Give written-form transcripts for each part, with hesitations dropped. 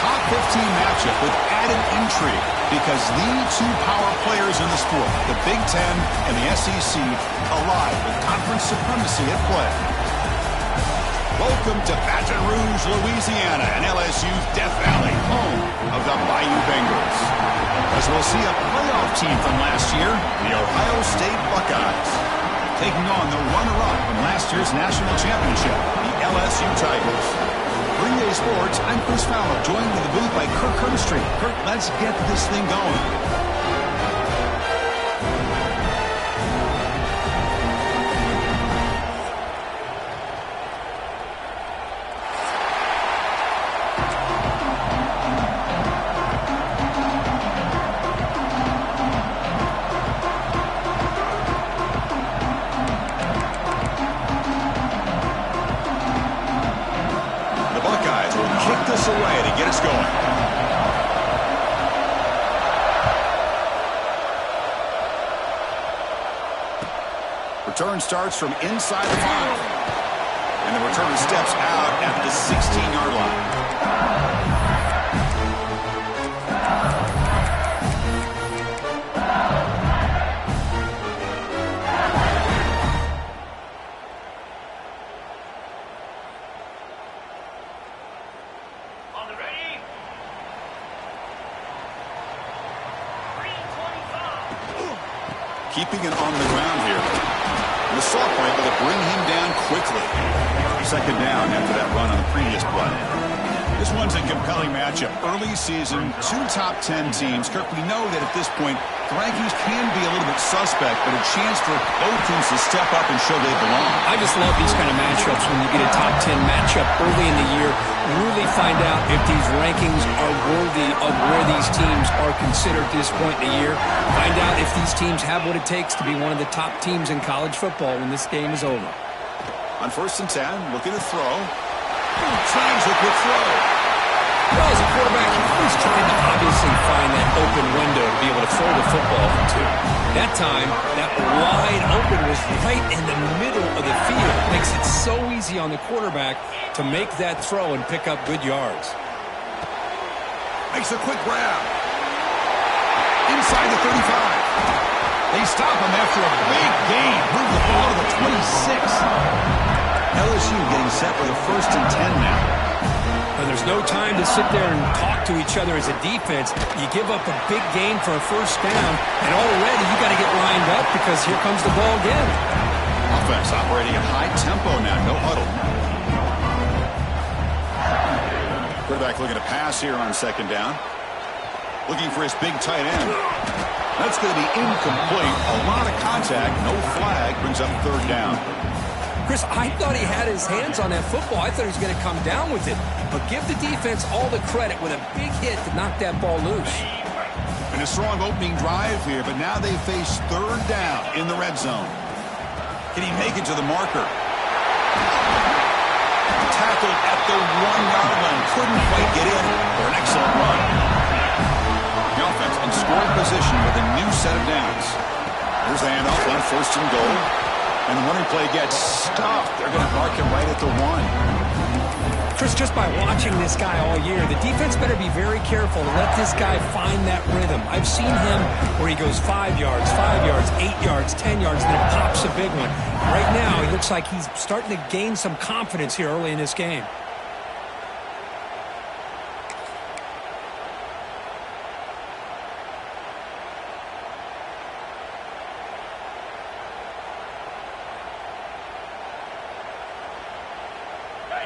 top 15 matchup with added intrigue because the two power players in the sport, the Big Ten and the SEC, collide with conference supremacy at play. Welcome to Baton Rouge, Louisiana, and LSU's Death Valley, home of the Bayou Bengals. As we'll see a playoff team from last year, the Ohio State Buckeyes, taking on the runner-up from last year's national championship, the LSU Tigers. For EA Sports, I'm Chris Fowler, joined in the booth by Kirk Herbstreit. Kirk, let's get this thing going. Away to get us going. Return starts from inside the 5. And the return steps out at the 16-yard line. Keeping it on the ground here. The assault point will bring him down quickly. Second down after that run on the previous play. This one's a compelling matchup. Early season, two top 10 teams. Kirk, we know that at this point, the rankings can be a little bit suspect, but a chance for both teams to step up and show they belong. I just love these kind of matchups when you get a top 10 matchup early in the year. Really find out if these rankings are worthy of where these teams are considered at this point in the year. Find out if these teams have what it takes to be one of the top teams in college football when this game is over. On 1st and 10, looking to throw. Tries a quick throw. Well, as a quarterback, you're always trying to obviously find that open window to be able to throw the football into. That time, that wide open was right in the middle of the field. Makes it so easy on the quarterback to make that throw and pick up good yards. Makes a quick grab. Inside the 35. They stop him after a big gain. Move the ball to the 26. LSU getting set for the 1st and 10 now. Well, there's no time to sit there and talk to each other as a defense. You give up a big gain for a 1st down, and already you got to get lined up because here comes the ball again. Offense operating at high tempo now, no huddle. Quarterback looking to pass here on 2nd down. Looking for his big tight end. That's going to be incomplete. A lot of contact, no flag, brings up 3rd down. Chris, I thought he had his hands on that football. I thought he was going to come down with it. But give the defense all the credit with a big hit to knock that ball loose. And a strong opening drive here, but now they face 3rd down in the red zone. Can he make it to the marker? Tackled at the 1-yard line. Couldn't quite get in for an excellent run. The offense in scoring position with a new set of downs. Here's the handoff on 1st and goal. And the running play gets stopped. They're going to mark him right at the 1. Chris, just by watching this guy all year, the defense better be very careful to let this guy find that rhythm. I've seen him where he goes 5 yards, 8 yards, 10 yards, and then pops a big one. Right now, he looks like he's starting to gain some confidence here early in this game.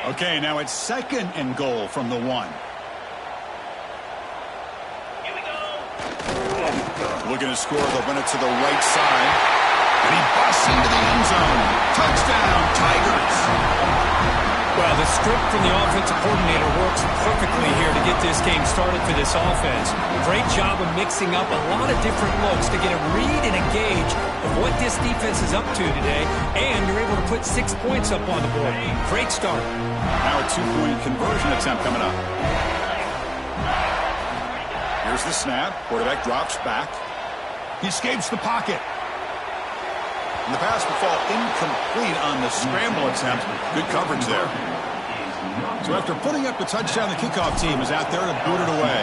Okay, now it's 2nd and goal from the 1. Here we go. Looking to score, they'll run it to the right side. And he busts into the end zone. Touchdown, Tigers. Well, the script from the offensive coordinator works perfectly here to get this game started for this offense. Great job of mixing up a lot of different looks to get a read and a gauge of what this defense is up to today, and you're able to put 6 points up on the board. Great start. Now a 2-point conversion attempt coming up. Here's the snap. Quarterback drops back. He escapes the pocket. And the pass will fall incomplete on the scramble attempt. Good coverage there. So after putting up the touchdown, the kickoff team is out there to boot it away.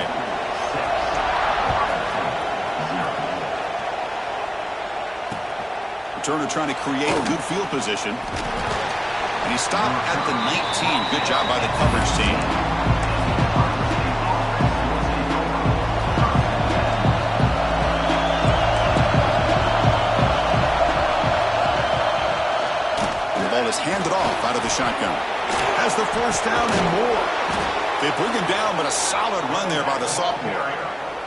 Returner trying to create good field position. And he stopped at the 19. Good job by the coverage team. The ball is handed off out of the shotgun. Has the first down and more. They bring him down, but a solid run there by the sophomore.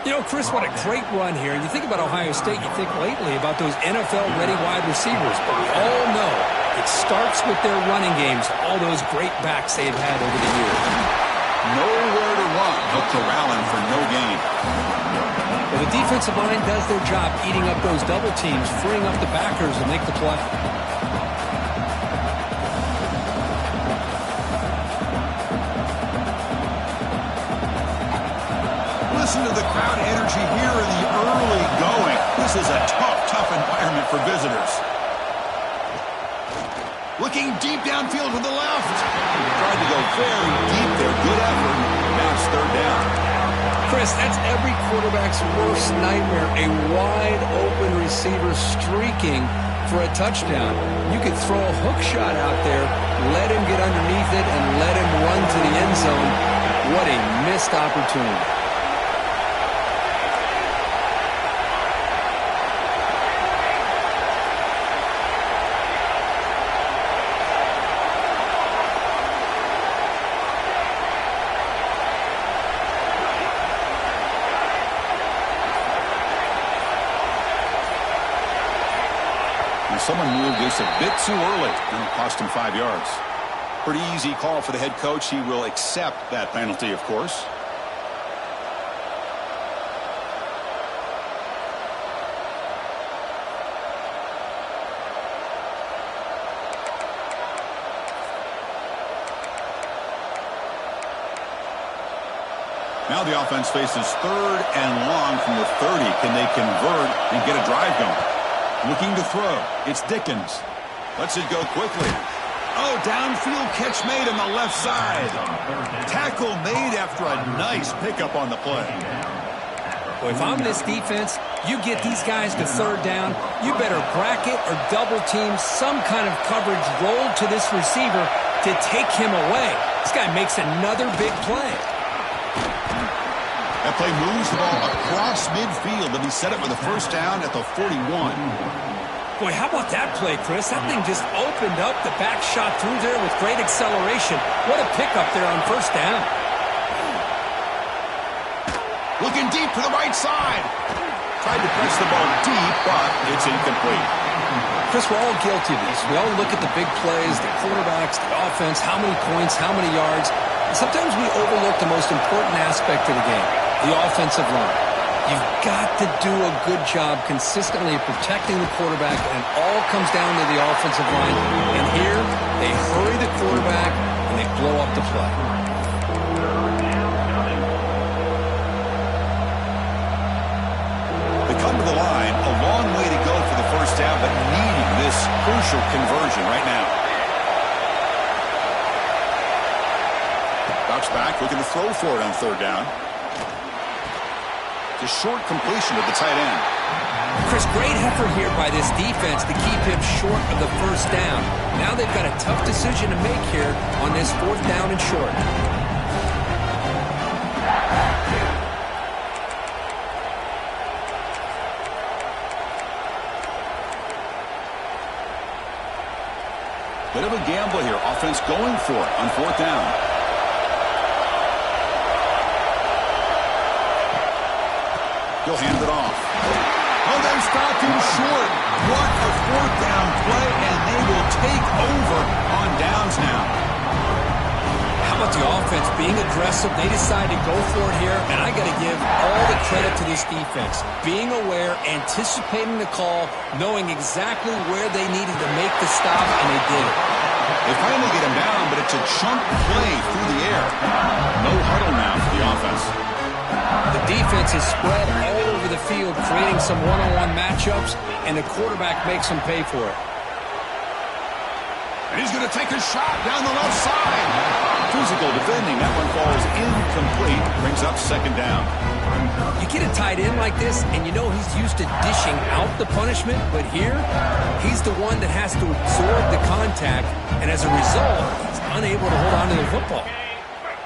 You know, Chris, what a great run here. You think about Ohio State, you think lately about those NFL-ready wide receivers. But we all know it starts with their running games, all those great backs they've had over the years. Nowhere to run. They'll corral him for no gain. Well, the defensive line does their job eating up those double teams, freeing up the backers to make the play. Listen to the crowd energy here in the early going. This is a tough environment for visitors. Looking deep downfield to the left. Tried to go very deep there. Good effort. Now it's third down. Chris, that's every quarterback's worst nightmare. A wide open receiver streaking for a touchdown. You could throw a hook shot out there, let him get underneath it, and let him run to the end zone. What a missed opportunity. Someone moved this a bit too early, and it cost him 5 yards. Pretty easy call for the head coach. He will accept that penalty, of course. Now the offense faces third and long from the 30. Can they convert and get a drive going? Looking to throw. It's Dickens. Lets it go quickly. Oh, downfield catch made on the left side. Tackle made after a nice pickup on the play. Well, if I'm this defense, you get these guys to third down, you better bracket or double team some kind of coverage rolled to this receiver to take him away. This guy makes another big play. That play moves the ball across midfield, and he set it for the first down at the 41. Boy, how about that play, Chris? That thing just opened up the back shot through there with great acceleration. What a pickup there on first down. Looking deep to the right side. Tried to press the ball deep, but it's incomplete. Chris, we're all guilty of this. We all look at the big plays, the quarterbacks, the offense, how many points, how many yards. And sometimes we overlook the most important aspect of the game. The offensive line. You've got to do a good job consistently of protecting the quarterback, and it all comes down to the offensive line. And here, they hurry the quarterback, and they blow up the play. They come to the line, a long way to go for the first down, but needing this crucial conversion right now. Bounce back, looking to throw for it on third down. The short completion of the tight end. Chris, great effort here by this defense to keep him short of the first down. Now they've got a tough decision to make here on this fourth down and short. Bit of a gamble here. Offense going for it on fourth down. He'll hand it off. Oh, they stopped him short. What a fourth down play, and they will take over on downs now. How about the offense being aggressive? They decide to go for it here, and I got to give all the credit to this defense. Being aware, anticipating the call, knowing exactly where they needed to make the stop, and they did it. They finally get him down, but it's a chunk play through the air. No huddle now for the offense. The defense is spread all over the field, creating some one-on-one matchups, and the quarterback makes them pay for it. And he's going to take a shot down the left side. Physical defending. That one falls incomplete. Brings up second down. You get a tight end like this, and you know he's used to dishing out the punishment, but here, he's the one that has to absorb the contact, and as a result, he's unable to hold on to the football.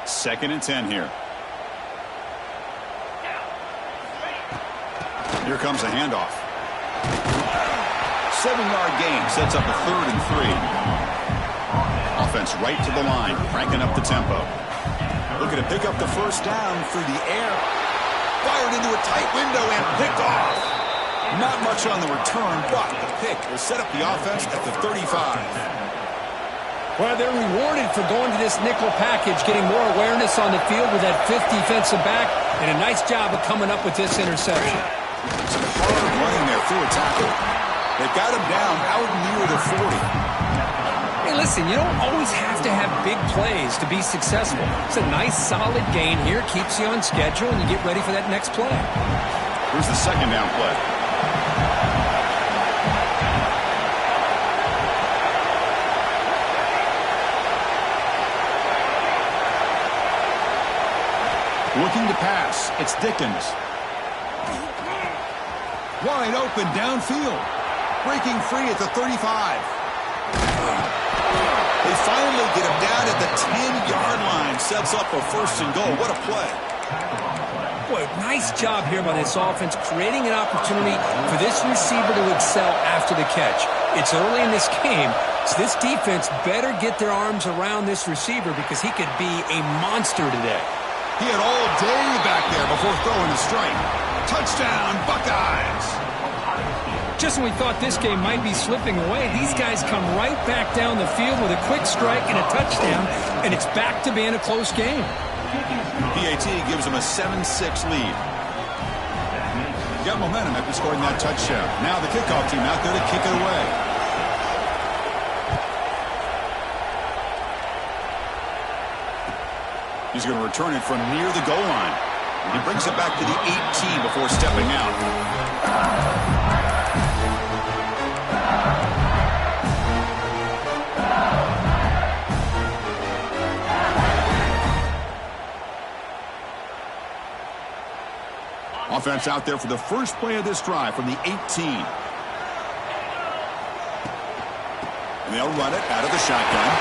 2nd and 10 here. Here comes the handoff. 7-yard gain sets up a 3rd and 3. Offense right to the line, cranking up the tempo. Looking to pick up the first down through the air. Fired into a tight window and picked off. Not much on the return, but the pick will set up the offense at the 35. Well, they're rewarded for going to this nickel package, getting more awareness on the field with that 5th defensive back, and a nice job of coming up with this interception. Some hard running there through a tackle. They've got him down out near the 40. Hey, listen, you don't always have to have big plays to be successful. It's a nice, solid gain here. Keeps you on schedule, and you get ready for that next play. Here's the 2nd down play. Looking to pass. It's Dickens. Wide open downfield. Breaking free at the 35. They finally get him down at the 10-yard line. Sets up a 1st and goal. What a play. Boy, nice job here by this offense, creating an opportunity for this receiver to excel after the catch. It's early in this game, so this defense better get their arms around this receiver because he could be a monster today. He had all day back there before throwing a strike. Touchdown, Buckeyes! Just when we thought this game might be slipping away, these guys come right back down the field with a quick strike and a touchdown, and it's back to being a close game. PAT gives them a 7-6 lead. Got momentum after scoring that touchdown. Now the kickoff team out there to kick it away. He's going to return it from near the goal line. He brings it back to the 18 before stepping out. Offense out there for the first play of this drive from the 18. And they'll run it out of the shotgun.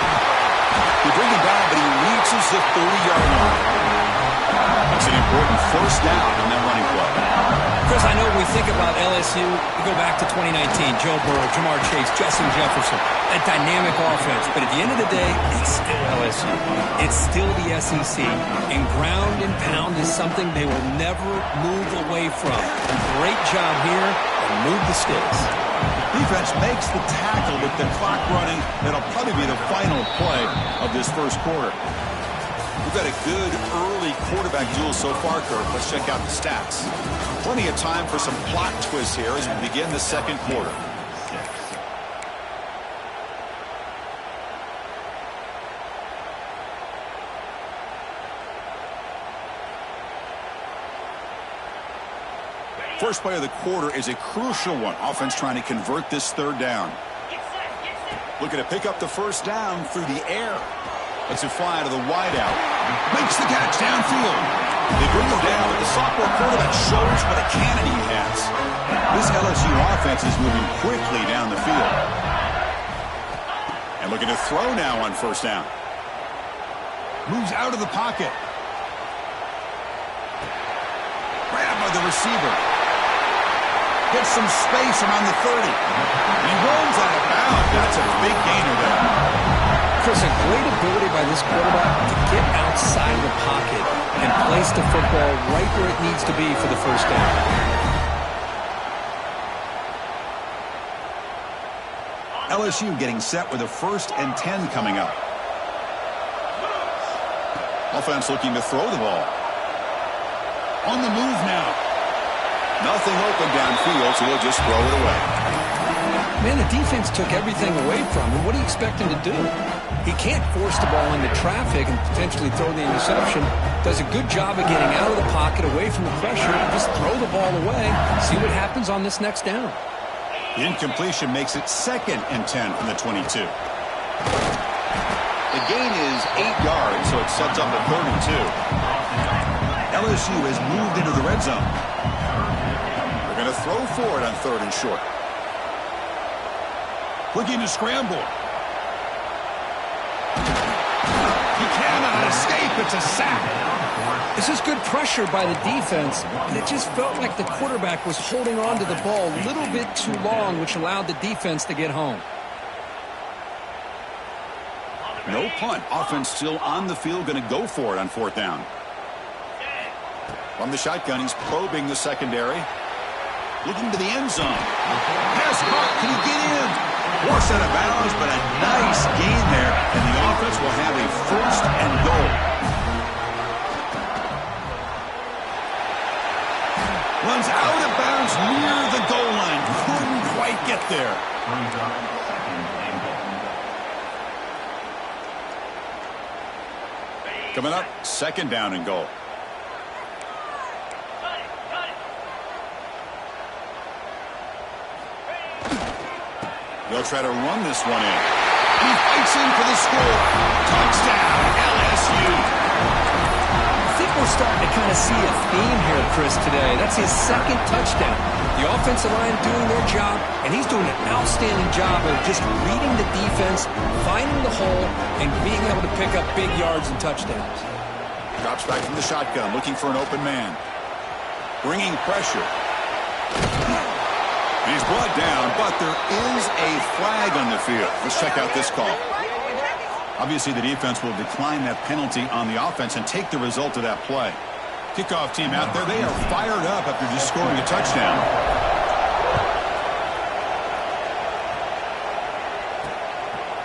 They bring him down, but he reaches the 30-yard line. That's an important first down on that running play. Chris, I know when we think about LSU, we go back to 2019, Joe Burrow, Jamar Chase, Justin Jefferson, a dynamic offense. But at the end of the day, it's still LSU. It's still the SEC. And ground and pound is something they will never move away from. Great job here, and move the sticks. Defense makes the tackle with the clock running. That'll probably be the final play of this first quarter. We've got a good early quarterback duel so far, Kirk. Let's check out the stats. Plenty of time for some plot twists here as we begin the second quarter. First play of the quarter is a crucial one. Offense trying to convert this 3rd down. Looking to pick up the first down through the air. Lets it fly to the wideout. Makes the catch downfield. They bring him down, but the sophomore quarterback shows what a cannon he has. This LSU offense is moving quickly down the field. And looking to throw now on first down. Moves out of the pocket. Grabbed by the receiver. Gets some space around the 30. And he runs out of bounds. That's a big gainer there. Chris, a great ability by this quarterback to get outside the pocket and place the football right where it needs to be for the first down. LSU getting set with a 1st and 10 coming up. Offense looking to throw the ball. On the move now. Nothing open downfield, so he'll just throw it away. Man, the defense took everything away from him. What do you expect him to do? He can't force the ball into traffic and potentially throw the interception. Does a good job of getting out of the pocket, away from the pressure, and just throw the ball away. See what happens on this next down. The incompletion makes it 2nd and 10 from the 22. They The gain is 8 yards, so it sets up a 3rd and 2. LSU has moved into the red zone. They're going to throw for it on 3rd and short. Looking to scramble. He cannot escape. It's a sack. This is good pressure by the defense, and it just felt like the quarterback was holding on to the ball a little bit too long, which allowed the defense to get home. No punt. Offense still on the field, going to go for it on 4th down. From the shotgun, he's probing the secondary. Looking to the end zone. Pass caught. Can he get in? Forced out of bounds, but a nice gain there, and the offense will have a 1st and goal. Runs out of bounds near the goal line. Couldn't quite get there. Coming up, 2nd down and goal. They'll try to run this one in. And he fights in for the score. Touchdown, LSU. I think we're starting to kind of see a theme here, Chris, today. That's his 2nd touchdown. The offensive line doing their job, and he's doing an outstanding job of just reading the defense, finding the hole, and being able to pick up big yards and touchdowns. Drops back from the shotgun, looking for an open man. Bringing pressure. He's brought down, but there is a flag on the field. Let's check out this call. Obviously, the defense will decline that penalty on the offense and take the result of that play. Kickoff team out there, they are fired up after just scoring a touchdown.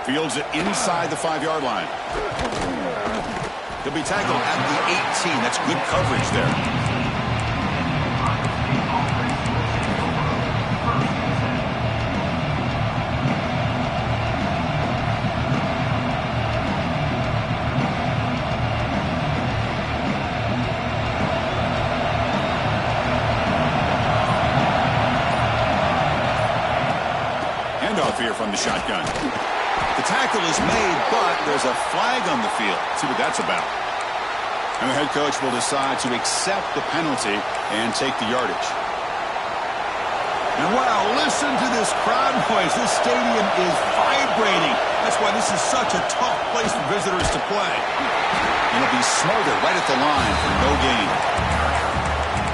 Fields it inside the 5-yard line. He'll be tackled at the 18. That's good coverage there. Here from the shotgun. The tackle is made, but there's a flag on the field. Let's see what that's about. And the head coach will decide to accept the penalty and take the yardage. And wow, listen to this crowd noise. This stadium is vibrating. That's why this is such a tough place for visitors to play. And it'll be smothered right at the line for no gain.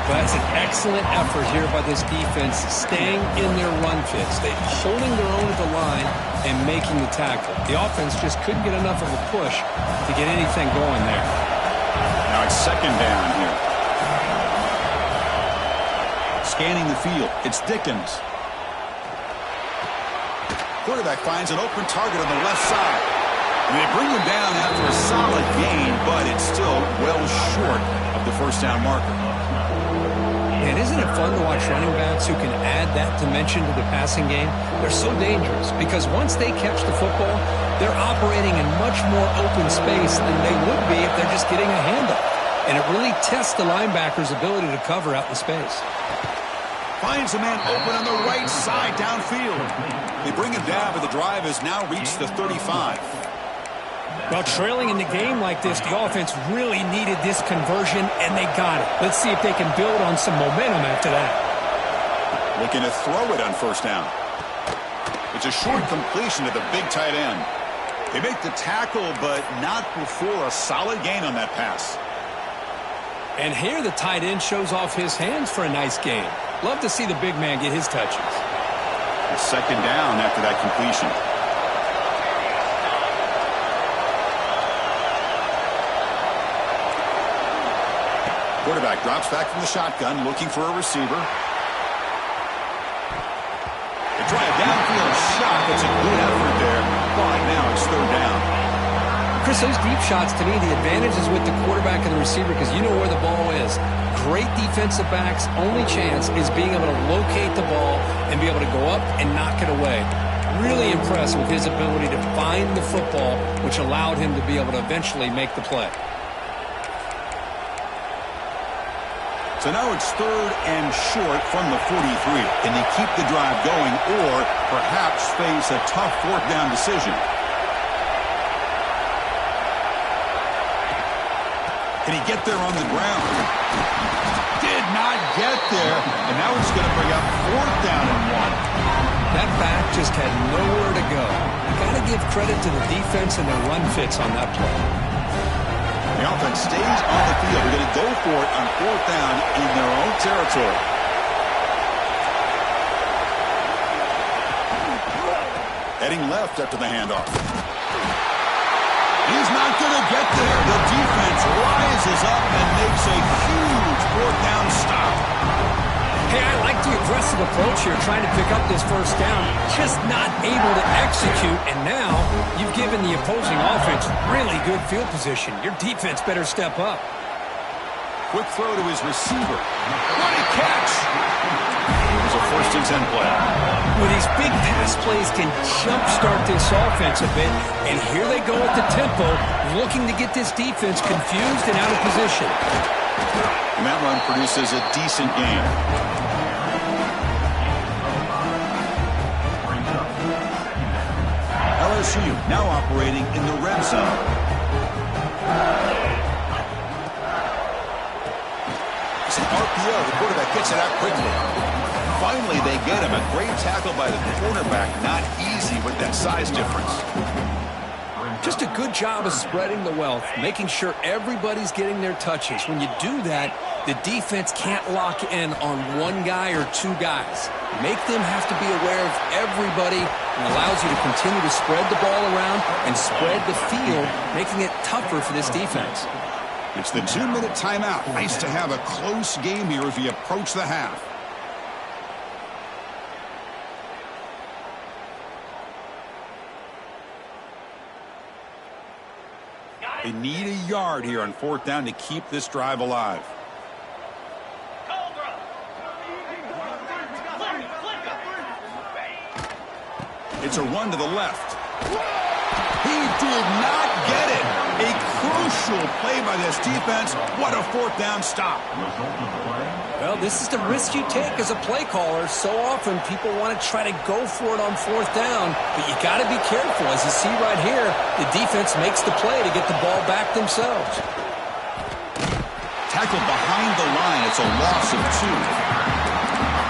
Well, that's an excellent effort here by this defense, staying in their run fits. They're holding their own at the line and making the tackle. The offense just couldn't get enough of a push to get anything going there. Now it's 2nd down here. Scanning the field. It's Dickens. Quarterback finds an open target on the left side. And they bring him down after a solid gain, but it's still well short of the 1st down marker. And isn't it fun to watch running backs who can add that dimension to the passing game? They're so dangerous because once they catch the football, they're operating in much more open space than they would be if they're just getting a handoff. And it really tests the linebacker's ability to cover out in space. Finds a man open on the right side downfield. They bring him down, but the drive has now reached the 35. Well, trailing in the game like this, the offense really needed this conversion, and they got it. Let's see if they can build on some momentum after that. Looking to throw it on 1st down. It's a short completion to the big tight end. They make the tackle, but not before a solid gain on that pass. And here the tight end shows off his hands for a nice gain. Love to see the big man get his touches. It's 2nd down after that completion. Quarterback drops back from the shotgun, looking for a receiver. They try a downfield shot. That's a good effort there, but now it's 3rd down. Chris, those deep shots, to me, the advantage is with the quarterback and the receiver because you know where the ball is. Great defensive backs, only chance is being able to locate the ball and be able to go up and knock it away. Really impressed with his ability to find the football, which allowed him to be able to eventually make the play. So now it's 3rd and short from the 43. Can they keep the drive going or perhaps face a tough 4th down decision? Can he get there on the ground? Did not get there. And now he's going to bring up 4th down and 1. That back just had nowhere to go. You got to give credit to the defense and their run fits on that play. The offense stays on the field. They're going to go for it on 4th down in their own territory. Heading left after the handoff. He's not going to get there. The defense rises up and makes a huge 4th down stop. Hey, I like the aggressive approach here, trying to pick up this 1st down, just not able to execute, and now you've given the opposing offense really good field position. Your defense better step up. Quick throw to his receiver. What a catch! It was a 1st and 10 play. Well, these big pass plays can jumpstart this offense a bit, and here they go at the tempo, looking to get this defense confused and out of position. And that run produces a decent gain. LSU now operating in the red zone. It's an RPO. The quarterback gets it out quickly. Finally, they get him. A great tackle by the cornerback. Not easy with that size difference. Just a good job of spreading the wealth, making sure everybody's getting their touches. When you do that, the defense can't lock in on one guy or 2 guys. Make them have to be aware of everybody, and allows you to continue to spread the ball around and spread the field, making it tougher for this defense. It's the 2-minute timeout. Nice to have a close game here as we approach the half. They need a yard here on 4th down to keep this drive alive. It's a run to the left. He did not get it. A crucial play by this defense. What a 4th down stop. Well, this is the risk you take as a play caller. So often people want to try to go for it on 4th down, but you got to be careful. As you see right here, the defense makes the play to get the ball back themselves. Tackled behind the line. It's a loss of 2.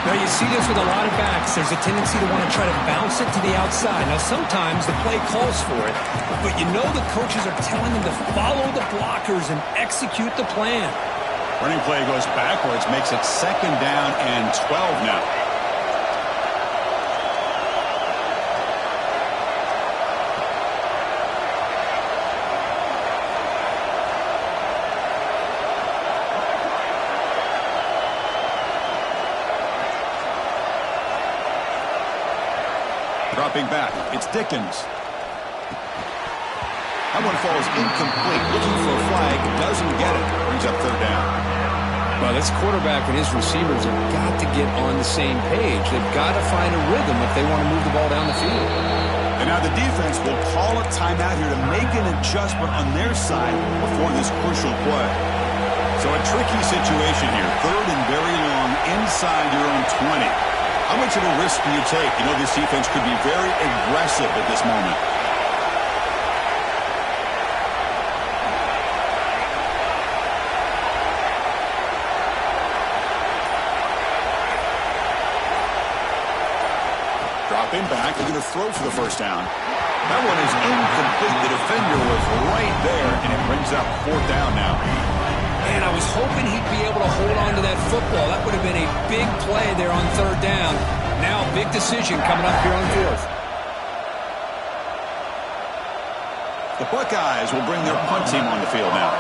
Now, you see this with a lot of backs. There's a tendency to want to try to bounce it to the outside. Now, sometimes the play calls for it, but you know the coaches are telling them to follow the blockers and execute the plan. Running play goes backwards, makes it 2nd down and 12 now. Dropping back, it's Dickens. That one falls incomplete. Looking for a flag, doesn't get it. Brings up 3rd down. Well, this quarterback and his receivers have got to get on the same page. They've got to find a rhythm if they want to move the ball down the field. And now the defense will call a timeout here to make an adjustment on their side before this crucial play. So a tricky situation here. 3rd and very long inside your own 20. How much of a risk do you take? You know this defense could be very aggressive at this moment. Dropping back, they're going to throw for the 1st down. That one is incomplete. The defender was right there, and it brings up 4th down now. And I was hoping he'd be able to hold on to that football. That would have been a big play there on 3rd down. Now a big decision coming up here on 4th. The Buckeyes will bring their punt team on the field now.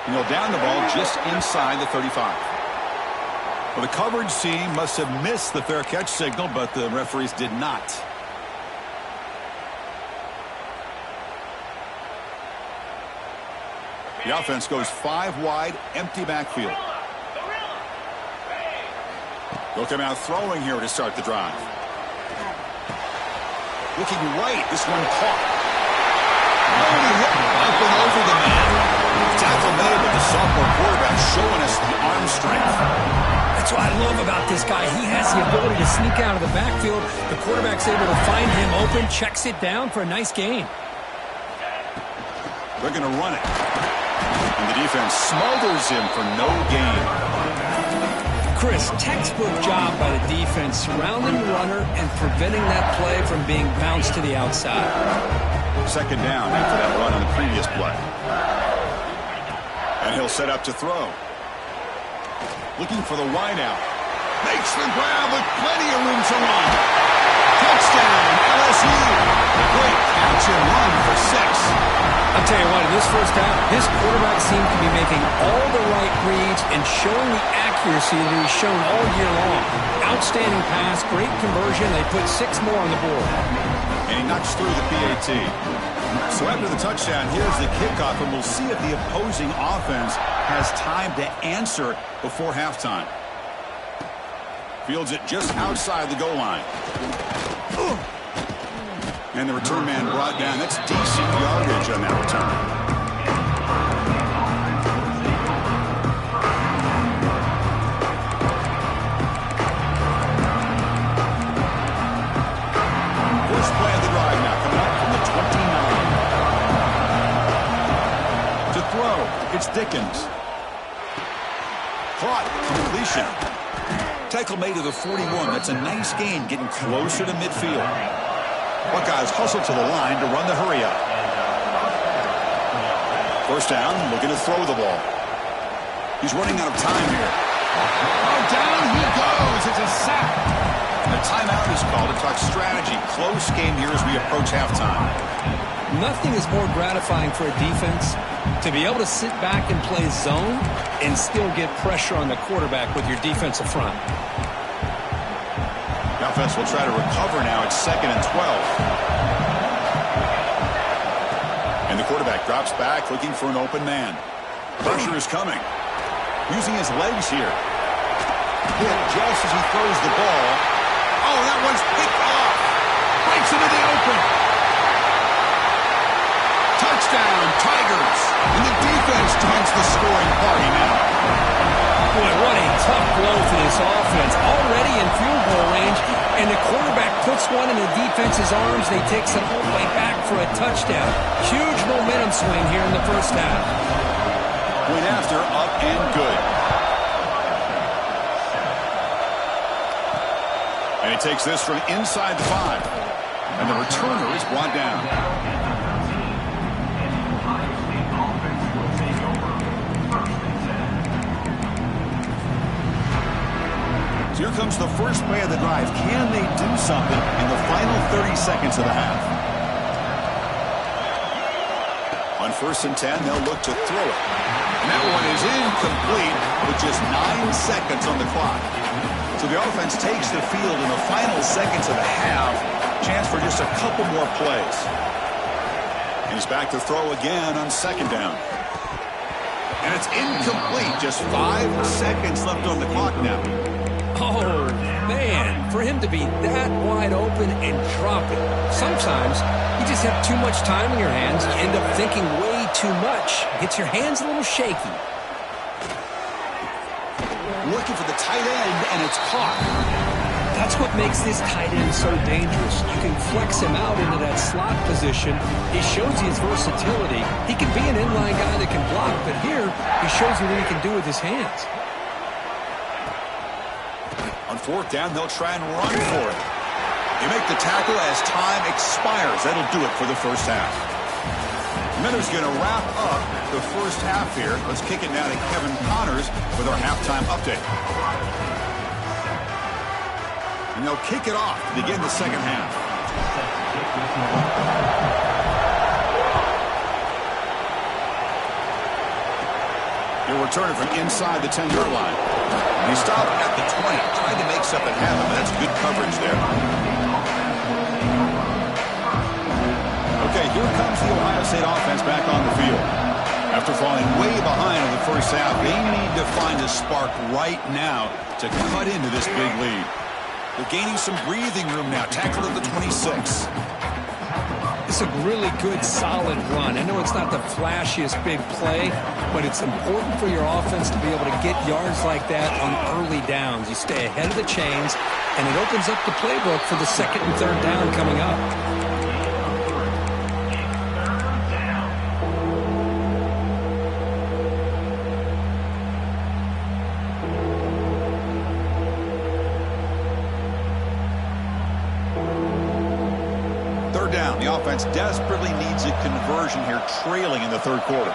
And they'll down the ball just inside the 35. Well, the coverage team must have missed the fair catch signal, but the referees did not. The offense goes 5 wide, empty backfield. They'll come out throwing here to start the drive. Looking right, this one caught. Oh, he hit up and over the man. Tackle made, but the sophomore quarterback showing us the arm strength. That's what I love about this this guy. He has the ability to sneak out of the backfield. The quarterback's able to find him open, checks it down for a nice gain. They're going to run it. And the defense smothers him for no gain. Chris, textbook job by the defense, surrounding the runner and preventing that play from being bounced to the outside. Second down after that run on the previous play. And he'll set up to throw. Looking for the wideout. Makes the grab with plenty of room to run. Touchdown, LSU. Great catch and run for 6. I'll tell you what, in this first half, this quarterback seemed to be making all the right reads and showing the accuracy that he's shown all year long. Outstanding pass, great conversion. They put 6 more on the board. And he knocks through the PAT. So after the touchdown, here's the kickoff, and we'll see if the opposing offense has time to answer before halftime. Fields it just outside the goal line. And the return man brought down. That's decent yardage on that return. First play of the drive now, coming up from the 29. To throw, it's Dickens. Caught, completion. Tackle made to the 41. That's a nice gain, getting closer to midfield. Buckeyes hustle to the line to run the hurry up. First down, looking to throw the ball. He's running out of time here. Oh, down he goes. It's a sack. A timeout is called to talk strategy. Close game here as we approach halftime. Nothing is more gratifying for a defense to be able to sit back and play zone and still get pressure on the quarterback with your defensive front. The offense will try to recover now. It's 2nd and 12. And the quarterback drops back looking for an open man. Pressure is coming. Using his legs here. Hit just as he throws the ball. Oh, that one's picked off. Breaks into the open. Touchdown, Tigers. And the defense joins the scoring party now. Boy, what a tough blow for this offense. Already in field goal range, and the quarterback puts one in the defense's arms. They take some all the way back for a touchdown. Huge momentum swing here in the first half. Went after, up and good. And he takes this from inside the 5. And the returner is brought down. Here comes the first play of the drive. Can they do something in the final 30 seconds of the half? On 1st and 10, they'll look to throw it. And that one is incomplete with just 9 seconds on the clock. So the offense takes the field in the final seconds of the half. Chance for just a couple more plays. And he's back to throw again on 2nd down. And it's incomplete. Just 5 seconds left on the clock now. Oh, man, for him to be that wide open and drop it. Sometimes you just have too much time in your hands. You end up thinking way too much. Gets your hands a little shaky. Looking for the tight end, and it's caught. That's what makes this tight end so dangerous. You can flex him out into that slot position. He shows you his versatility. He can be an inline guy that can block, but here he shows you what he can do with his hands. On 4th down, they'll try and run for it. They make the tackle as time expires. That'll do it for the first half. Miller's going to wrap up the first half here. Let's kick it now to Kevin Connors with our halftime update. And they'll kick it off to begin the second half. He'll return it from inside the 10-yard line. And he stopped at the 20, trying to make something happen, but that's good coverage there. Okay, here comes the Ohio State offense back on the field. After falling way behind in the first half, they need to find a spark right now to cut into this big lead. They're gaining some breathing room now. Tackled at the 26. It's a really good, solid run. I know it's not the flashiest big play, but it's important for your offense to be able to get yards like that on early downs. You stay ahead of the chains, and it opens up the playbook for the second and third down coming up. Third down. The offense desperately needs a conversion here, trailing in the third quarter.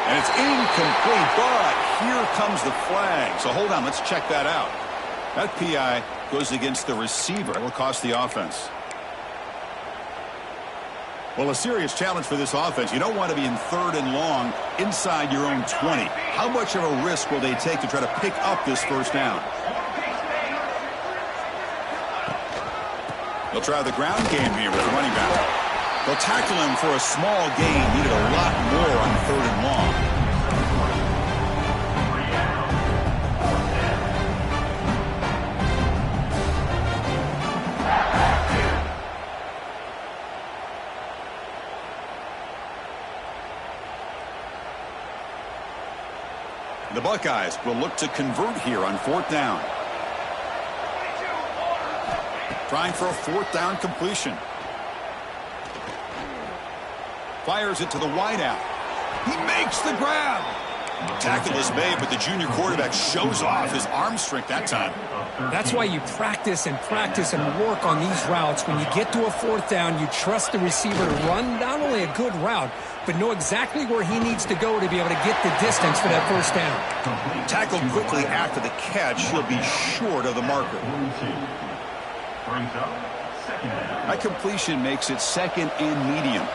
And it's incomplete, but here comes the flag. So hold on, let's check that out. That PI goes against the receiver. It will cost the offense. Well, a serious challenge for this offense. You don't want to be in third and long inside your own 20. How much of a risk will they take to try to pick up this first down? They'll try the ground game here with the running back. They'll tackle him for a small gain. Needed a lot more on third and long. The Buckeyes will look to convert here on fourth down. Trying for a fourth down completion. Fires it to the wideout. He makes the grab. Tackle is made, but the junior quarterback shows off his arm strength that time. That's why you practice and practice and work on these routes. When you get to a fourth down, you trust the receiver to run not only a good route, but know exactly where he needs to go to be able to get the distance for that first down. Tackled quickly after the catch, he'll be short of the marker. That completion makes it second and medium.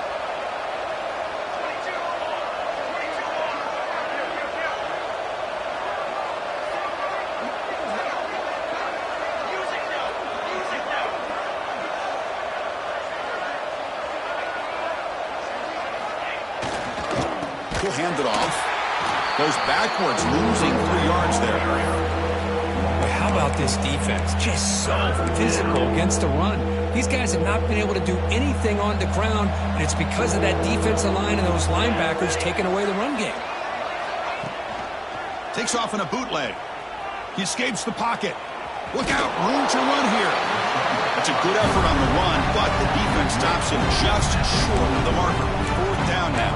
He'll hand it off. Goes backwards, losing 3 yards there. How about this defense? Just so physical against the run. These guys have not been able to do anything on the ground, and it's because of that defensive line and those linebackers taking away the run game. Takes off in a bootleg. He escapes the pocket. Look out, room to run here. That's a good effort on the run, but the defense stops him just short of the marker. Fourth down now.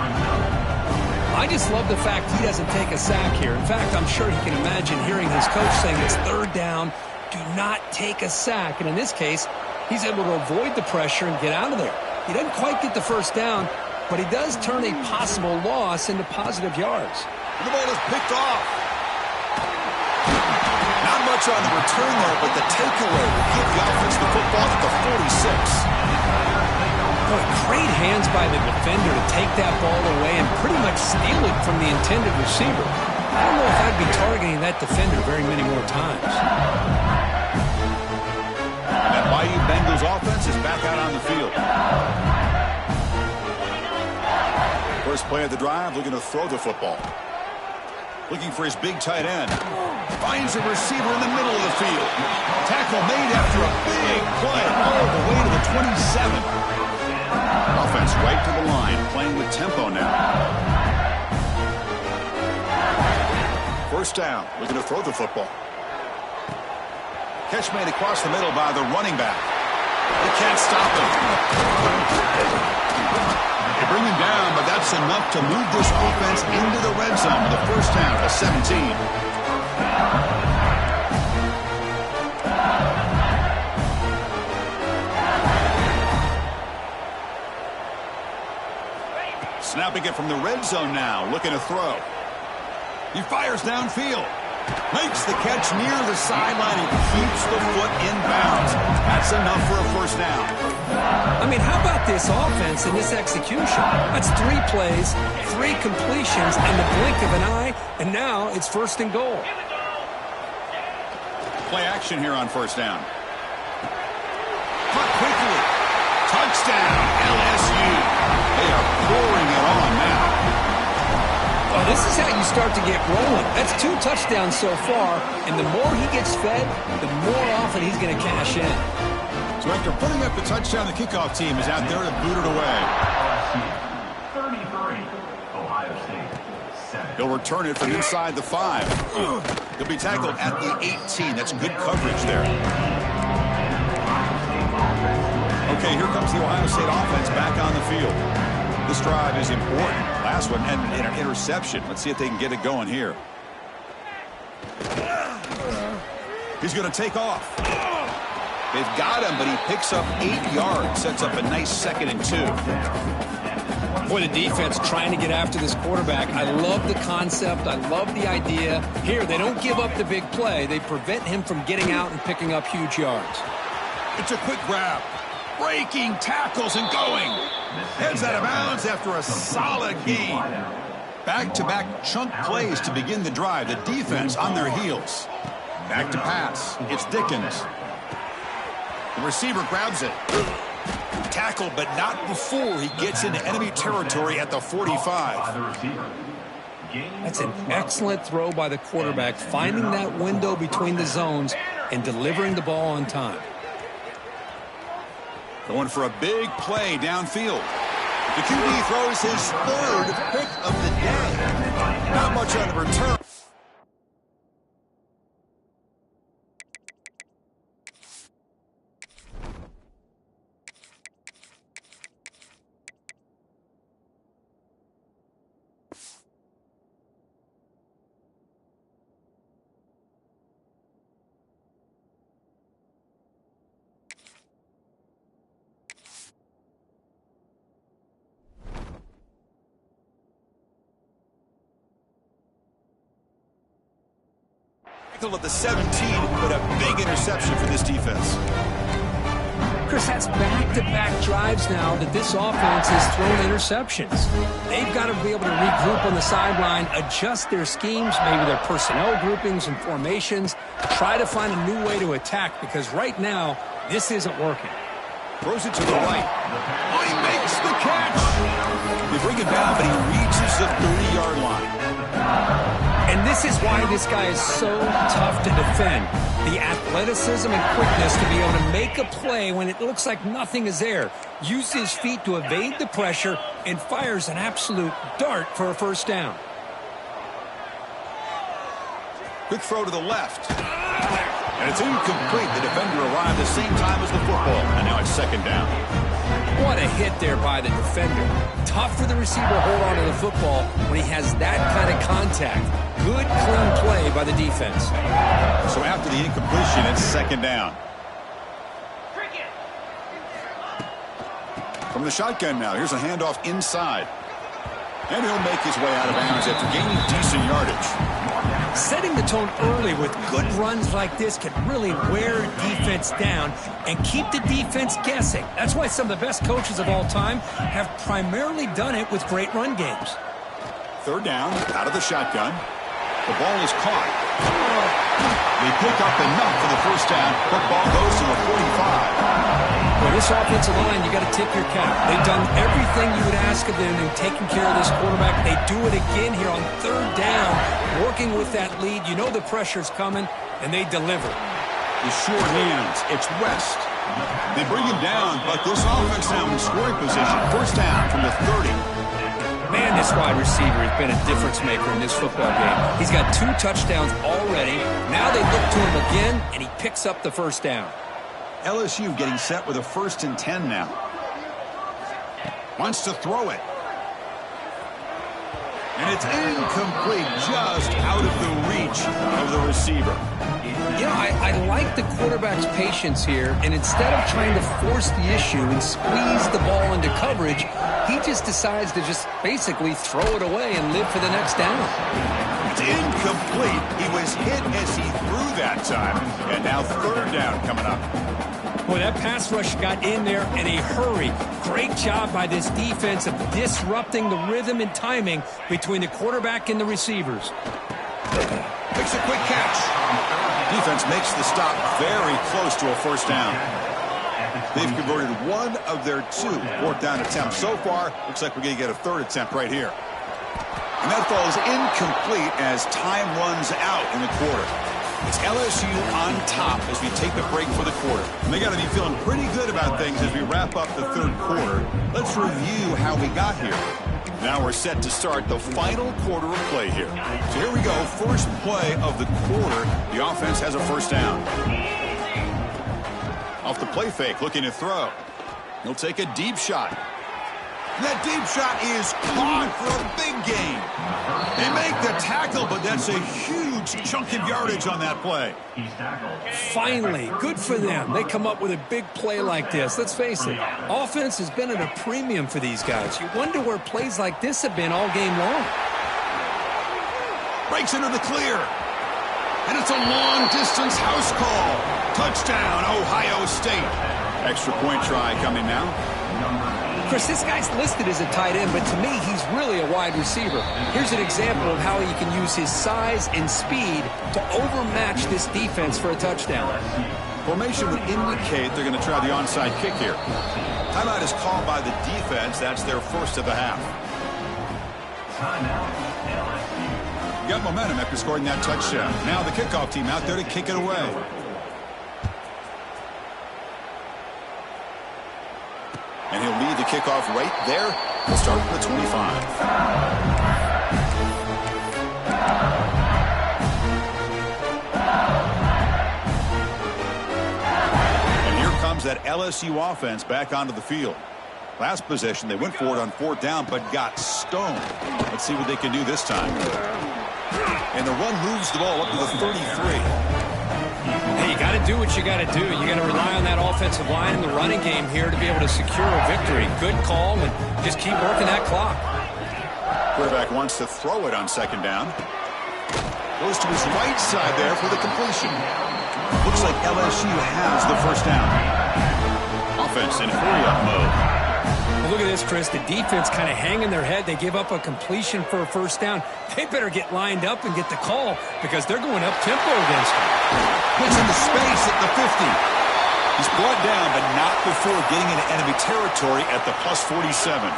I just love the fact he doesn't take a sack here. In fact, I'm sure he can imagine hearing his coach saying it's third down, do not take a sack. And in this case, he's able to avoid the pressure and get out of there. He doesn't quite get the first down, but he does turn a possible loss into positive yards. And the ball is picked off. Not much on the return there, but the takeaway will give the offense the football at the 46. Boy, great hands by the defender to take that ball away and pretty much steal it from the intended receiver. I don't know if I'd be targeting that defender very many more times. And that Bayou Bengals offense is back out on the field. First play of the drive, looking to throw the football. Looking for his big tight end. Finds a receiver in the middle of the field. Tackle made after a big play all the way to the 27. Offense right to the line, playing with tempo now. First down, looking to throw the football. Catch made across the middle by the running back. They can't stop him. They bring him down, but that's enough to move this offense into the red zone. The first down at 17. Snapping it from the red zone now, looking to throw. He fires downfield. Makes the catch near the sideline and keeps the foot in bounds. That's enough for a first down. I mean, how about this offense and this execution? That's 3 plays, 3 completions, and the blink of an eye, and now it's first and goal. Play action here on first down. Caught quickly. Touchdown, LSU. They are pouring it on now. Well, this is how you start to get rolling. That's 2 touchdowns so far, and the more he gets fed, the more often he's going to cash in. So after putting up the touchdown, the kickoff team is out there to boot it away. LSU 33, Ohio State 7. He'll return it from inside the 5. He'll be tackled at the 18. That's good coverage there. Okay, here comes the Ohio State offense back on the field. This drive is important. Last one and an interception. Let's see if they can get it going here. He's going to take off. They've got him, but he picks up 8 yards. Sets up a nice 2nd and 2. Boy, the defense trying to get after this quarterback. I love the concept. I love the idea. Here, they don't give up the big play. They prevent him from getting out and picking up huge yards. It's a quick grab. Breaking tackles and going. Heads out of bounds after a solid gain. Back-to-back chunk plays to begin the drive. The defense on their heels. Back to pass. It's Dickens. The receiver grabs it. Tackled, but not before he gets into enemy territory at the 45. That's an excellent throw by the quarterback, finding that window between the zones and delivering the ball on time. Going for a big play downfield. The QB throws his 3rd pick of the day. Not much on the return. At the 17, but a big interception for this defense. Chris, that's back-to-back drives now that this offense has thrown interceptions. They've got to be able to regroup on the sideline, adjust their schemes, maybe their personnel groupings and formations, try to find a new way to attack, because right now, this isn't working. Throws it to the right. Oh, he makes the catch! They bring him down, but he reaches the 30-yard line. And this is why this guy is so tough to defend. The athleticism and quickness to be able to make a play when it looks like nothing is there. Uses his feet to evade the pressure and fires an absolute dart for a 1st down. Quick throw to the left. And it's incomplete. The defender arrived the same time as the football. And now it's 2nd down. What a hit there by the defender. Tough for the receiver to hold on to the football when he has that kind of contact. Good, clean play by the defense. So after the incompletion, it's 2nd down. From the shotgun now, here's a handoff inside. And he'll make his way out of bounds after gaining decent yardage. Setting the tone early with good runs like this can really wear a defense down and keep the defense guessing. That's why some of the best coaches of all time have primarily done it with great run games. 3rd down, out of the shotgun. The ball is caught. They pick up enough for the 1st down. Football goes to the 45. Well, this offensive line, you got to tip your cap. They've done everything you would ask of them in taking care of this quarterback. They do it again here on 3rd down, working with that lead. You know the pressure's coming, and they deliver. The short hands. It's West. They bring him down, but this offense now in scoring position. 1st down from the 30. Man, this wide receiver has been a difference maker in this football game. He's got 2 touchdowns already. Now they look to him again, and he picks up the 1st down. LSU getting set with a 1st and 10 now. Wants to throw it. And it's incomplete, just out of the reach of the receiver. You know, I like the quarterback's patience here, and instead of trying to force the issue and squeeze the ball into coverage, he just decides to just basically throw it away and live for the next down. It's incomplete. He was hit as he threw that time. And now 3rd down coming up. Boy, that pass rush got in there in a hurry. Great job by this defense of disrupting the rhythm and timing between the quarterback and the receivers. Makes a quick catch. Defense makes the stop very close to a 1st down. They've converted 1 of their 2 4th down attempts. So far, looks like we're going to get a 3rd attempt right here. And that falls incomplete as time runs out in the quarter. It's LSU on top as we take the break for the quarter. And they got to be feeling pretty good about things as we wrap up the third quarter. Let's review how we got here. Now we're set to start the final quarter of play here. So here we go. First play of the quarter. The offense has a first down. Off the play fake, looking to throw. He'll take a deep shot. That deep shot is caught for a big gain. They make the tackle, but that's a huge chunk of yardage on that play. Finally, good for them. They come up with a big play like this. Let's face it, offense has been at a premium for these guys. You wonder where plays like this have been all game long. Breaks into the clear. And it's a long-distance house call. Touchdown, Ohio State. Extra point try coming now. Chris, this guy's listed as a tight end, but to me, he's really a wide receiver. Here's an example of how he can use his size and speed to overmatch this defense for a touchdown. Formation would indicate they're going to try the onside kick here. Timeout is called by the defense. That's their first of the half. Got momentum after scoring that touchdown. Now the kickoff team out there to kick it away. And he'll lead the kickoff right there. We'll start with the 25. And here comes that LSU offense back onto the field. Last possession, they went for it on fourth down, but got stoned. Let's see what they can do this time. And the run moves the ball up to the 33. Hey, you got to do what you got to do. You got to rely on that offensive line and the running game here to be able to secure a victory. Good call, and just keep working that clock. Quarterback wants to throw it on second down. Goes to his right side there for the completion. Looks like LSU has the first down. Offense in hurry-up mode. Well, look at this, Chris. The defense kind of hanging their head. They give up a completion for a first down. They better get lined up and get the call because they're going up-tempo against them. Puts into space at the 50. He's brought down, but not before getting into enemy territory at the plus 47.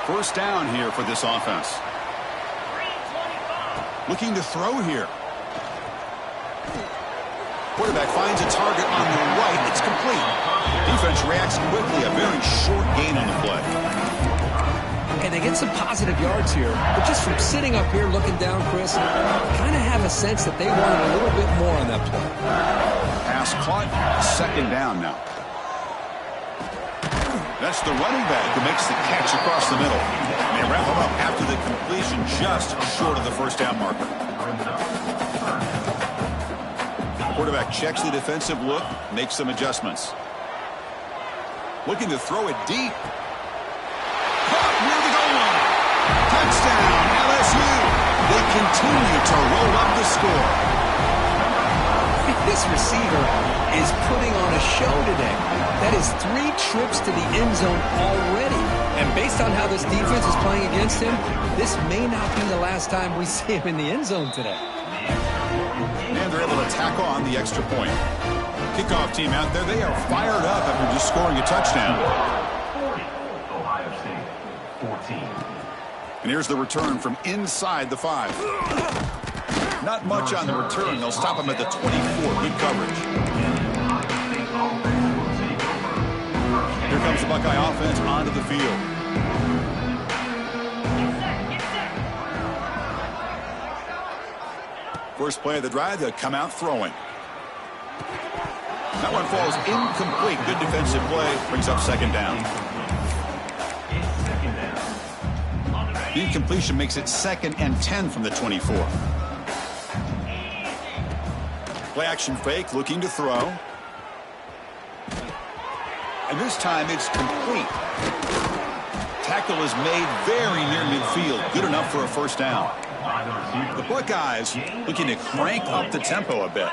First down here for this offense. Looking to throw here. Quarterback finds a target on the right. It's complete. Defense reacts quickly. A very short gain on the play. Okay, they get some positive yards here, but just from sitting up here looking down, Chris, kind of have a sense that they wanted a little bit more on that play. Pass caught. Second down now. That's the running back who makes the catch across the middle. And they wrap him up after the completion just short of the first down marker. Quarterback checks the defensive look, makes some adjustments. Looking to throw it deep. Caught near the goal line. Touchdown, LSU. They continue to roll up the score. This receiver is putting on a show today. That is 3 trips to the end zone already. And based on how this defense is playing against him, this may not be the last time we see him in the end zone today. And they're able to tack on the extra point. Kickoff team out there, they are fired up after just scoring a touchdown. 40, Ohio State, 14. And here's the return from inside the 5. Not much on the return. They'll stop him at the 24. Good coverage. Here comes the Buckeye offense onto the field. First play of the drive, they'll come out throwing. That one falls incomplete. Good defensive play. Brings up second down. The incompletion makes it 2nd and 10 from the 24. Play action fake, looking to throw. And this time it's complete. Tackle is made very near midfield. Good enough for a first down. The Buckeyes looking to crank up the tempo a bit.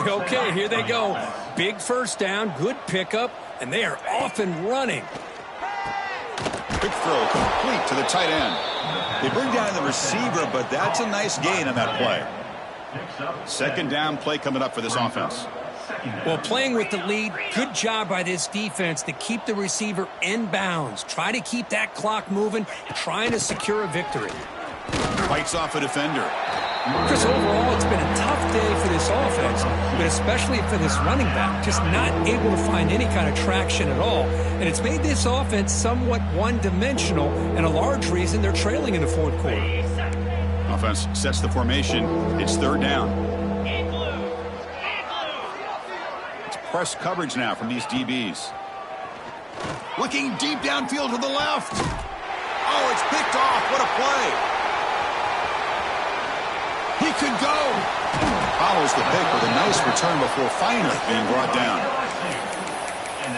Okay, here they go. Big first down, good pickup, and they are off and running. Quick throw complete to the tight end. They bring down the receiver, but that's a nice gain on that play. Second down play coming up for this offense. Well, playing with the lead, good job by this defense to keep the receiver in bounds. Try to keep that clock moving, trying to secure a victory. Fights off a defender. Chris, overall, it's been a tough day for this offense, but especially for this running back, just not able to find any kind of traction at all. And it's made this offense somewhat one-dimensional, and a large reason they're trailing in the fourth quarter. Offense sets the formation. It's third down. It's press coverage now from these DBs. Looking deep downfield to the left. Oh, it's picked off. What a play. He could go. Follows the pick with a nice return before finally being brought down.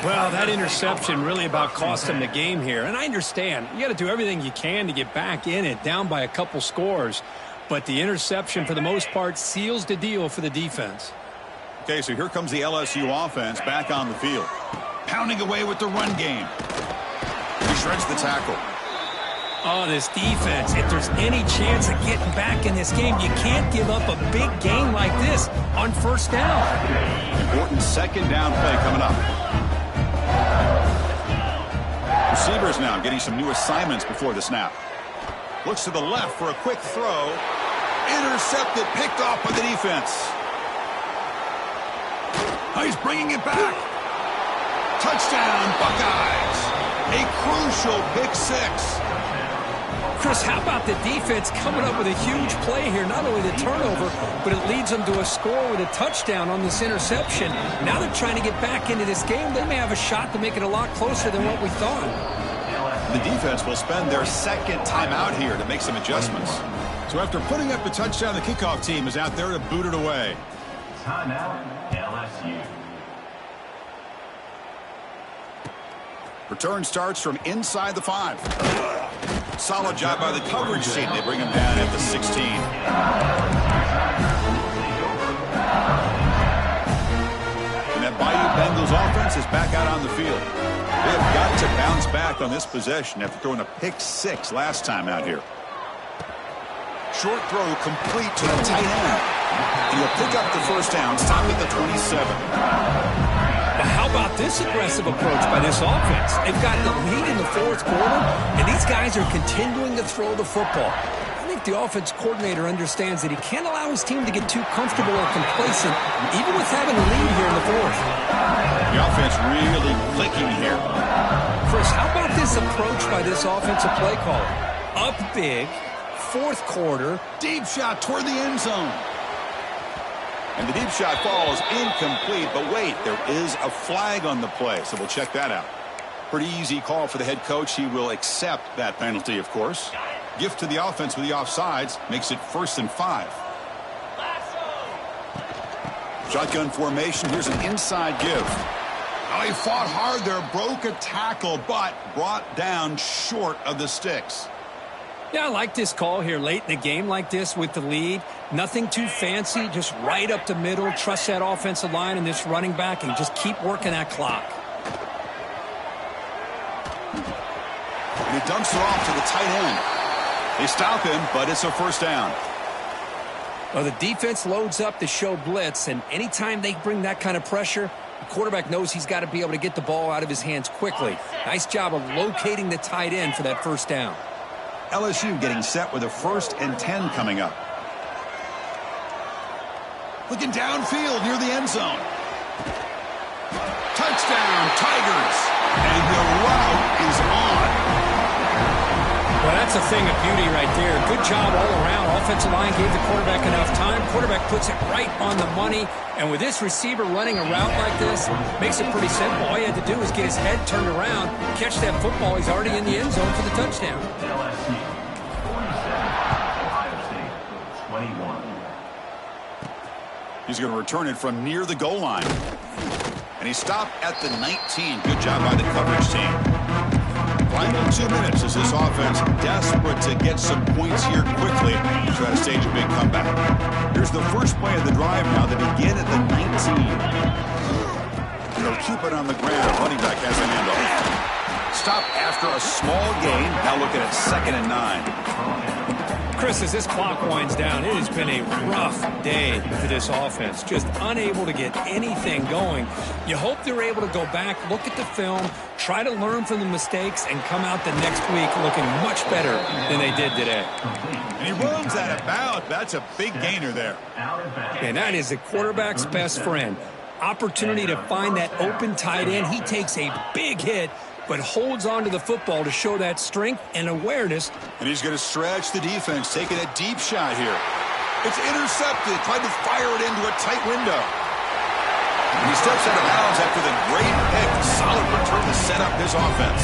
Well, that interception really about cost him the game here. And I understand. You got to do everything you can to get back in it, down by a couple scores. But the interception, for the most part, seals the deal for the defense. Okay, so here comes the LSU offense back on the field. Pounding away with the run game. He shreds the tackle. Oh, this defense, if there's any chance of getting back in this game, you can't give up a big game like this on first down. Important second down play coming up. Receivers now getting some new assignments before the snap. Looks to the left for a quick throw. Intercepted, picked off by the defense. Oh, he's bringing it back. Touchdown, Buckeyes. A crucial pick six. Chris, how about the defense coming up with a huge play here? Not only the turnover, but it leads them to a score with a touchdown on this interception. Now they're trying to get back into this game. They may have a shot to make it a lot closer than what we thought. The defense will spend their second timeout here to make some adjustments. So after putting up the touchdown, the kickoff team is out there to boot it away. Timeout, LSU. Return starts from inside the 5. Solid job by the coverage team. They bring him down at the 16. And that Bayou Bengals offense is back out on the field. They have got to bounce back on this possession after throwing a pick six last time out here. Short throw complete to the tight end. And he'll pick up the first down, stop at the 27. But how about this aggressive approach by this offense? They've got the lead in the fourth quarter, and these guys are continuing to throw the football. I think the offense coordinator understands that he can't allow his team to get too comfortable or complacent, even with having a lead here in the fourth. The offense really clicking here. Chris, how about this approach by this offensive play caller? Up big, fourth quarter. Deep shot toward the end zone. And the deep shot falls incomplete, but wait, there is a flag on the play, so we'll check that out. Pretty easy call for the head coach. He will accept that penalty, of course. Gift to the offense with the offsides makes it 1st and 5. Shotgun formation. Here's an inside give. Oh, he fought hard there, broke a tackle, but brought down short of the sticks. Yeah, I like this call here late in the game like this with the lead. Nothing too fancy, just right up the middle. Trust that offensive line and this running back and just keep working that clock. And he dumps it off to the tight end. They stop him, but it's a first down. Well, the defense loads up to show blitz, and anytime they bring that kind of pressure, the quarterback knows he's got to be able to get the ball out of his hands quickly. Nice job of locating the tight end for that first down. LSU getting set with a 1st and 10 coming up. Looking downfield near the end zone. Touchdown, Tigers. And the route is on. Well, that's a thing of beauty right there. Good job all around. Offensive line gave the quarterback enough time. Quarterback puts it right on the money. And with this receiver running a route like this, makes it pretty simple. All you had to do was get his head turned around, catch that football. He's already in the end zone for the touchdown. LSU 47, Ohio State 21. He's going to return it from near the goal line. And he stopped at the 19. Good job by the coverage team. Final 2 minutes as this offense desperate to get some points here quickly to try to stage a big comeback. Here's the first play of the drive now. They begin at the 19. They'll keep it on the ground. Running back has a handoff. Stop after a small gain. Now looking at 2nd and 9. Chris, as this clock winds down, it has been a rough day for this offense. Just unable to get anything going. You hope they're able to go back, look at the film, try to learn from the mistakes, and come out the next week looking much better than they did today. And he runs out of bounds. That's a big gainer there. And that is the quarterback's best friend. Opportunity to find that open tight end. He takes a big hit, but holds on to the football to show that strength and awareness. And he's going to stretch the defense, taking a deep shot here. It's intercepted, tried to fire it into a tight window. And he steps out of bounds after the great pick. Solid return to set up his offense.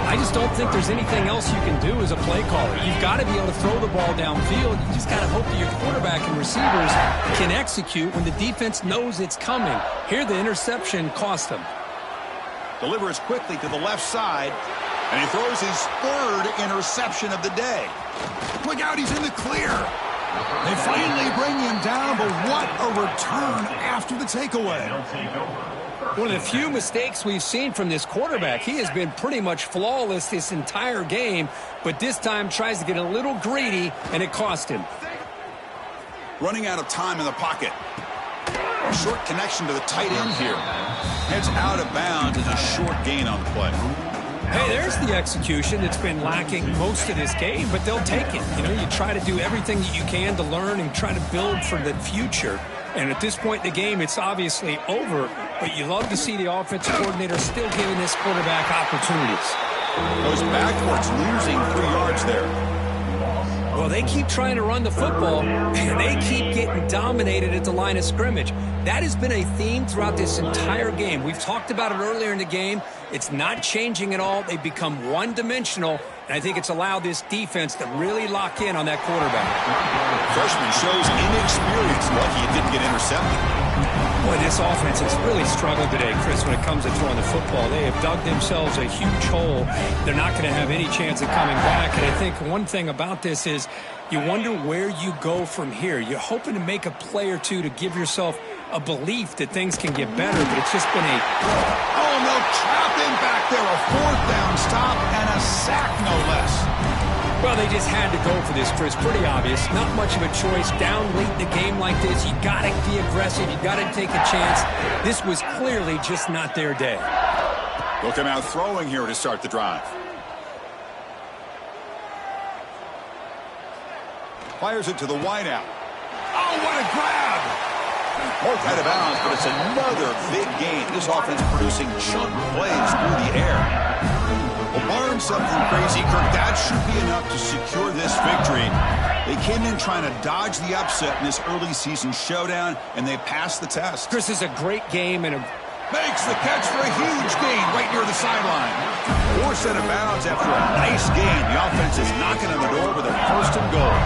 I just don't think there's anything else you can do as a play caller. You've got to be able to throw the ball downfield. You just got to hope that your quarterback and receivers can execute when the defense knows it's coming. Here, the interception cost him. Delivers quickly to the left side, and he throws his third interception of the day. Look out, he's in the clear. They finally bring him down, but what a return after the takeaway. One of the few mistakes we've seen from this quarterback. He has been pretty much flawless this entire game, but this time tries to get a little greedy, and it cost him. Running out of time in the pocket. A short connection to the tight end here. Heads out of bounds as a short gain on the play. Hey, there's the execution that's been lacking most of this game, but they'll take it. You know, you try to do everything that you can to learn and try to build for the future. And at this point in the game, it's obviously over, but you love to see the offensive coordinator still giving this quarterback opportunities. Goes backwards, losing 3 yards there. Well, they keep trying to run the football, and they keep getting dominated at the line of scrimmage. That has been a theme throughout this entire game. We've talked about it earlier in the game. It's not changing at all. They've become one-dimensional, and I think it's allowed this defense to really lock in on that quarterback. Freshman shows inexperience. Lucky it didn't get intercepted. Boy, this offense has really struggled today, Chris, when it comes to throwing the football. They have dug themselves a huge hole. They're not going to have any chance of coming back. And I think one thing about this is you wonder where you go from here. You're hoping to make a play or two to give yourself a belief that things can get better, but it's just been a... Oh, no, trap him back there. A 4th down stop and a sack, no less. Well, they just had to go for this, Chris. Pretty obvious. Not much of a choice. Down late in the game like this, you got to be aggressive. You got to take a chance. This was clearly just not their day. They'll come out throwing here to start the drive. Fires it to the wideout. Oh, what a grab! Marked out of bounds, but it's another big gain. This offense producing chunk plays through the air. Well, barring something crazy, Kirk, that should be enough to secure this victory. They came in trying to dodge the upset in this early season showdown, and they passed the test. Chris, is a great game and makes the catch for a huge gain right near the sideline. 4 set of bounds after a nice gain. The offense is knocking on the door with a 1st and goal.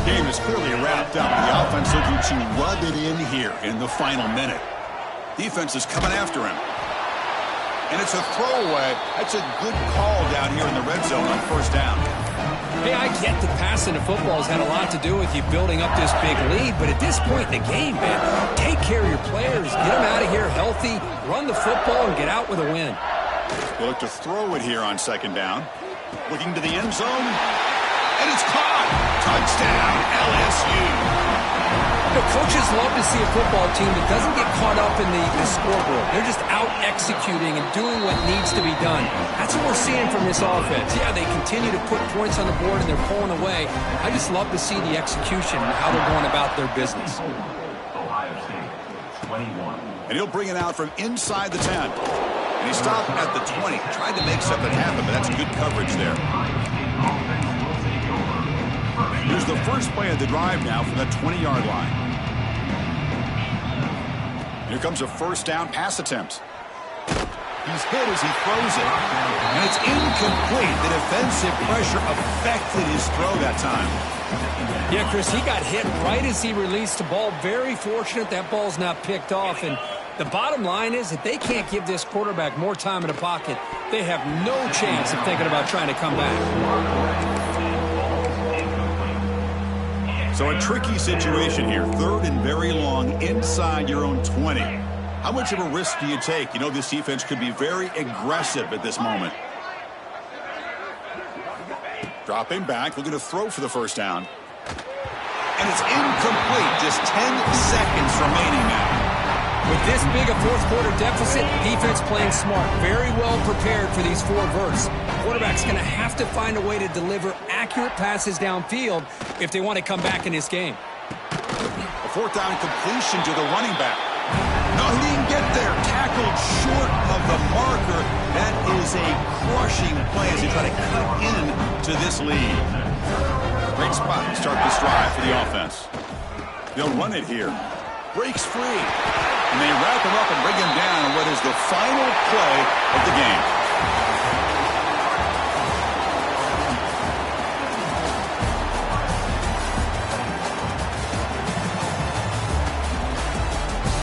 Game is clearly wrapped up. The offense looking to rub it in here in the final minute. Defense is coming after him. And it's a throwaway. That's a good call down here in the red zone on 1st down. Hey, I get that passing the football has had a lot to do with you building up this big lead, but at this point in the game, man, take care of your players. Get them out of here healthy, run the football, and get out with a win. They look to throw it here on 2nd down. Looking to the end zone. And it's caught. Touchdown, LSU. The coaches love to see a football team that doesn't get caught up in the scoreboard. They're just out executing and doing what needs to be done. That's what we're seeing from this offense. Yeah, they continue to put points on the board and they're pulling away. I just love to see the execution and how they're going about their business. Ohio State, 21. And he'll bring it out from inside the 10. And he stopped at the 20. Tried to make something happen, but that's good coverage there. Here's the first play of the drive now from the 20-yard line. Here comes a 1st down pass attempt. He's hit as he throws it. And it's incomplete. The defensive pressure affected his throw that time. Yeah, Chris, he got hit right as he released the ball. Very fortunate that ball's not picked off. And the bottom line is that they can't give this quarterback more time in the pocket. They have no chance of thinking about trying to come back. So a tricky situation here. 3rd and very long inside your own 20. How much of a risk do you take? You know this defense could be very aggressive at this moment. Dropping back, looking to throw for the first down. And it's incomplete. Just 10 seconds remaining now. With this big a fourth-quarter deficit, defense playing smart. Very well prepared for these 4 verts. Quarterback's going to have to find a way to deliver accurate passes downfield if they want to come back in this game. A 4th down completion to the running back. No, he didn't get there. Tackled short of the marker. That is a crushing play as they try to cut into this lead. Great spot to start this drive for the offense. They'll run it here. Breaks free. And they wrap him up and bring him down on what is the final play of the game.